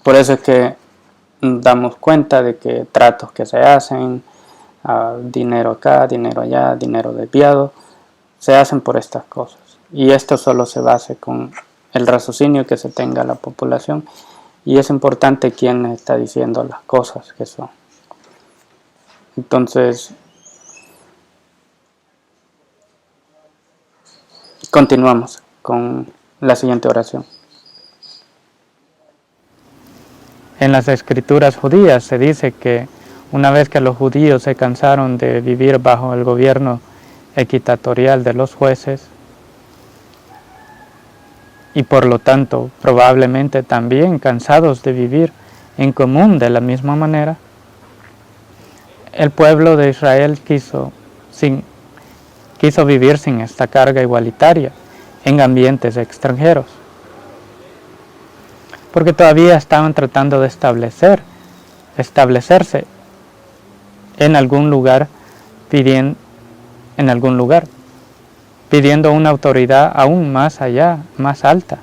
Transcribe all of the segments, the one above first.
Por eso es que damos cuenta de que tratos que se hacen, dinero acá, dinero allá, dinero desviado, se hacen por estas cosas. Y esto solo se basa con el raciocinio que se tenga la población, y es importante quién está diciendo las cosas que son. Entonces, continuamos con la siguiente oración. En las escrituras judías se dice que una vez que los judíos se cansaron de vivir bajo el gobierno equitatorial de los jueces, y por lo tanto probablemente también cansados de vivir en común de la misma manera, el pueblo de Israel quiso vivir sin esta carga igualitaria en ambientes extranjeros, porque todavía estaban tratando de establecerse en algún lugar, pidiendo una autoridad aún más allá, más alta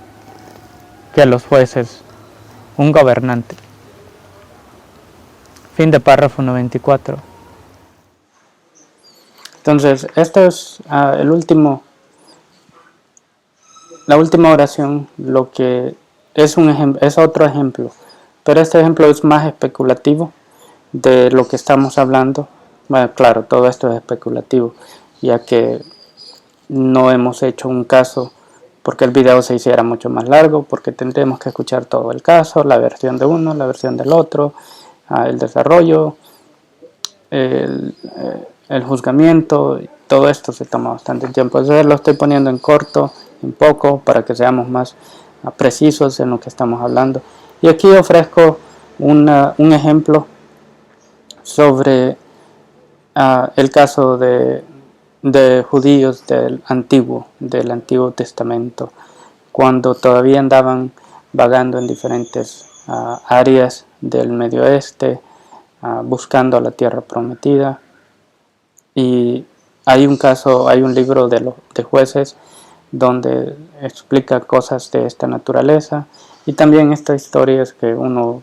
que los jueces, un gobernante. Fin de párrafo 94. Entonces, esto es la última oración, lo que es otro ejemplo, pero este ejemplo es más especulativo de lo que estamos hablando. Bueno, claro, todo esto es especulativo, ya que no hemos hecho un caso porque el video se hiciera mucho más largo, porque tendremos que escuchar todo el caso, la versión de uno, la versión del otro, el desarrollo, el juzgamiento, todo esto se toma bastante tiempo. Entonces lo estoy poniendo en corto, en poco, para que seamos más precisos en lo que estamos hablando. Y aquí ofrezco un ejemplo sobre el caso de judíos del Antiguo Testamento, cuando todavía andaban vagando en diferentes áreas del Medio Oeste, buscando la tierra prometida. Y hay un libro de jueces donde explica cosas de esta naturaleza, y también esta historia es que uno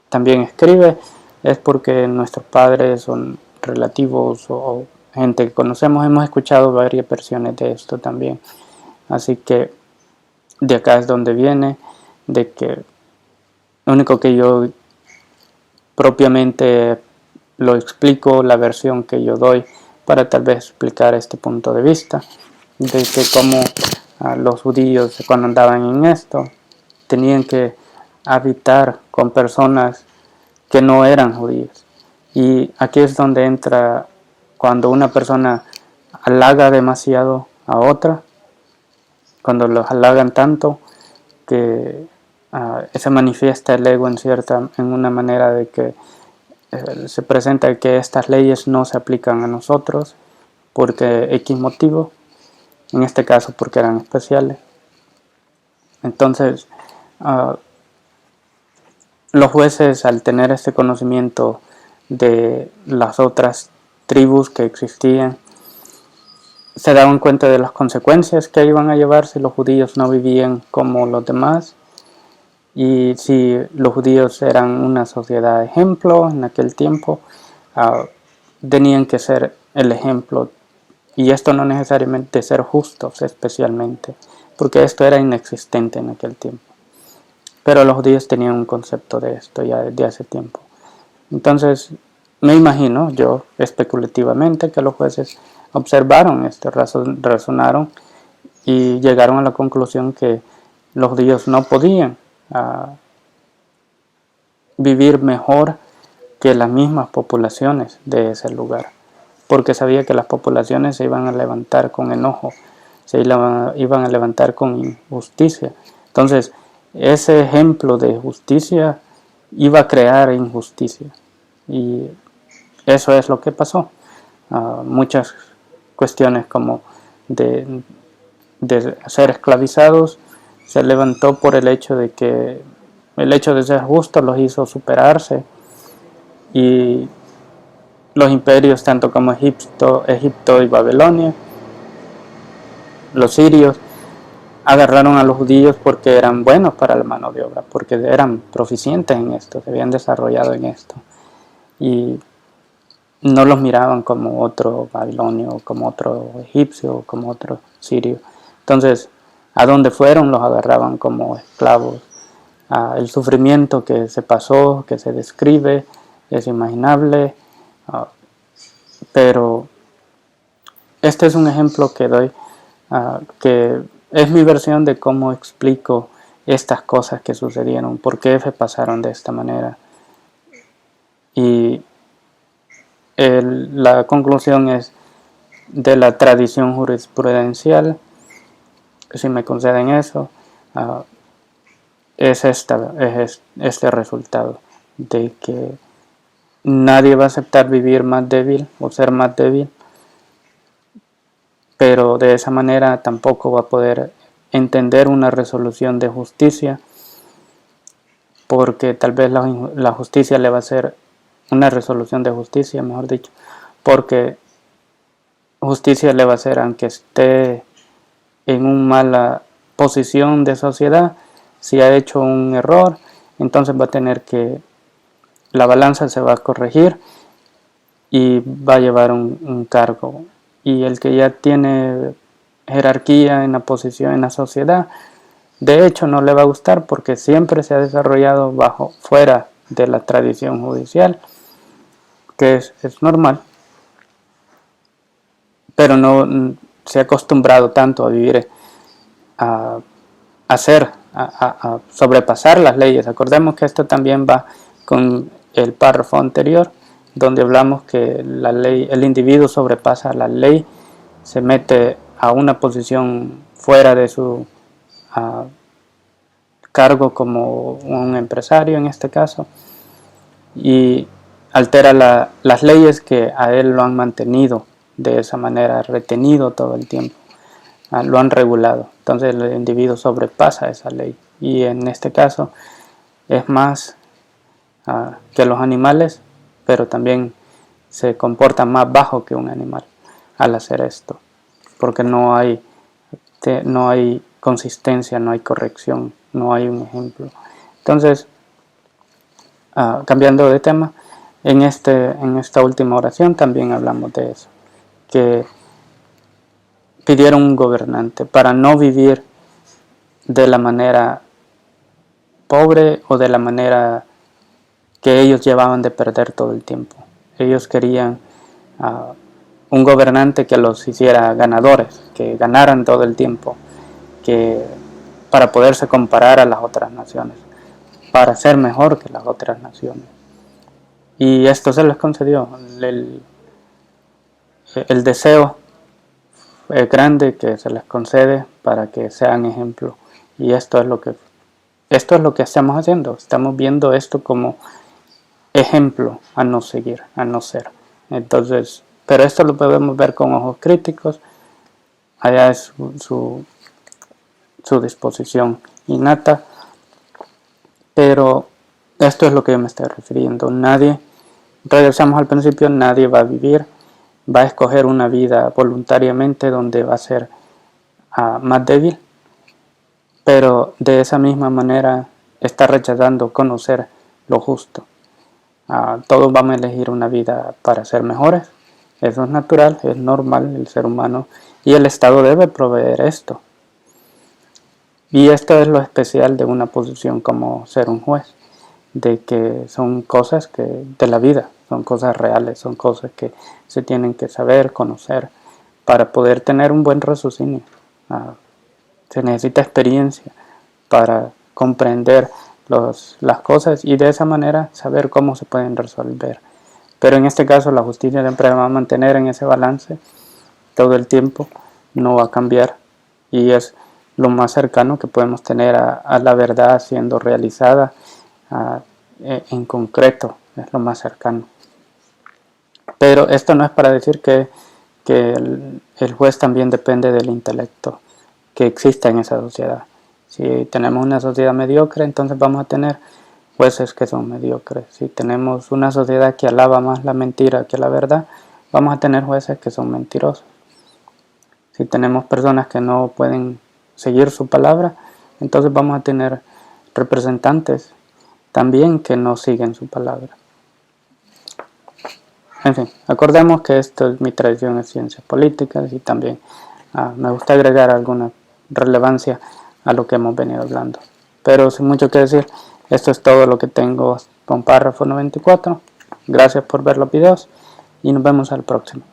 también escribe, es porque nuestros padres son relativos o gente que conocemos, hemos escuchado varias versiones de esto también. Así que de acá es donde viene, de que lo único que yo propiamente lo explico, la versión que yo doy, para tal vez explicar este punto de vista, de que como los judíos cuando andaban en esto, tenían que habitar con personas que no eran judíos. Y aquí es donde entra cuando una persona halaga demasiado a otra, cuando los halagan tanto que se manifiesta el ego en una manera de que se presenta que estas leyes no se aplican a nosotros porque X motivo, en este caso porque eran especiales. Entonces los jueces, al tener este conocimiento de las otras tribus que existían, se daban cuenta de las consecuencias que iban a llevar si los judíos no vivían como los demás, y si los judíos eran una sociedad ejemplo en aquel tiempo, tenían que ser el ejemplo, y esto no necesariamente ser justos especialmente, porque esto era inexistente en aquel tiempo. Pero los judíos tenían un concepto de esto ya desde hace tiempo. Entonces, me imagino yo especulativamente que los jueces observaron esto, razonaron y llegaron a la conclusión que los judíos no podían vivir mejor que las mismas poblaciones de ese lugar, porque sabía que las poblaciones se iban a levantar con enojo, se iban a levantar con injusticia. Entonces, ese ejemplo de justicia iba a crear injusticia, y eso es lo que pasó. Muchas cuestiones como de ser esclavizados se levantó por el hecho de que el hecho de ser justos los hizo superarse, y los imperios tanto como Egipto y Babilonia, los sirios, agarraron a los judíos porque eran buenos para la mano de obra, porque eran proficientes en esto, se habían desarrollado en esto. Y no los miraban como otro babilonio, como otro egipcio, como otro sirio. Entonces, a donde fueron los agarraban como esclavos. El sufrimiento que se pasó, que se describe, es imaginable, pero este es un ejemplo que doy, que es mi versión de cómo explico estas cosas que sucedieron, por qué se pasaron de esta manera. Y la conclusión es de la tradición jurisprudencial, si me conceden eso, es este resultado, de que nadie va a aceptar vivir más débil o ser más débil, pero de esa manera tampoco va a poder entender una resolución de justicia, porque tal vez la justicia le va a hacer una resolución de justicia, mejor dicho, porque justicia le va a hacer, aunque esté en una mala posición de sociedad, si ha hecho un error, entonces va a tener que, la balanza se va a corregir y va a llevar un cargo. Y el que ya tiene jerarquía en la posición en la sociedad, de hecho no le va a gustar porque siempre se ha desarrollado fuera de la tradición judicial, que es normal, pero no se ha acostumbrado tanto a vivir, a sobrepasar las leyes. Acordemos que esto también va con el párrafo anterior, donde hablamos que la ley, el individuo sobrepasa la ley, se mete a una posición fuera de su cargo como un empresario en este caso, y altera las leyes que a él lo han mantenido de esa manera, retenido todo el tiempo, lo han regulado. Entonces el individuo sobrepasa esa ley, y en este caso es más que los animales, pero también se comporta más bajo que un animal al hacer esto, porque no hay consistencia, no hay corrección, no hay un ejemplo. Entonces, cambiando de tema, en esta última oración también hablamos de eso, que pidieron un gobernante para no vivir de la manera pobre o de la manera que ellos llevaban de perder todo el tiempo. Ellos querían un gobernante que los hiciera ganadores, que ganaran todo el tiempo, que para poderse comparar a las otras naciones, para ser mejor que las otras naciones. Y esto se les concedió. El deseo grande que se les concede para que sean ejemplo. Y esto es lo que estamos haciendo. Estamos viendo esto como ejemplo a no seguir, a no ser. Entonces, pero esto lo podemos ver con ojos críticos. Allá es su disposición innata, pero esto es lo que yo me estoy refiriendo. Regresamos al principio, nadie va a escoger una vida voluntariamente donde va a ser más débil, pero de esa misma manera está rechazando conocer lo justo. Todos vamos a elegir una vida para ser mejores, eso es natural, es normal, el ser humano, y el Estado debe proveer esto. Y esto es lo especial de una posición como ser un juez, de que son cosas de la vida, son cosas reales, son cosas que se tienen que saber, conocer, para poder tener un buen raciocinio. Se necesita experiencia para comprender las cosas y de esa manera saber cómo se pueden resolver. Pero en este caso la justicia siempre va a mantener en ese balance todo el tiempo, no va a cambiar, y es lo más cercano que podemos tener a la verdad siendo realizada en concreto, es lo más cercano. Pero esto no es para decir que el juez también depende del intelecto que exista en esa sociedad. Si tenemos una sociedad mediocre, entonces vamos a tener jueces que son mediocres. Si tenemos una sociedad que alaba más la mentira que la verdad, vamos a tener jueces que son mentirosos. Si tenemos personas que no pueden seguir su palabra, entonces vamos a tener representantes también que no siguen su palabra. En fin, acordemos que esto es mi tradición en ciencias políticas y también me gusta agregar alguna relevancia a lo que hemos venido hablando. Pero sin mucho que decir, esto es todo lo que tengo con párrafo 94. Gracias por ver los videos y nos vemos al próximo.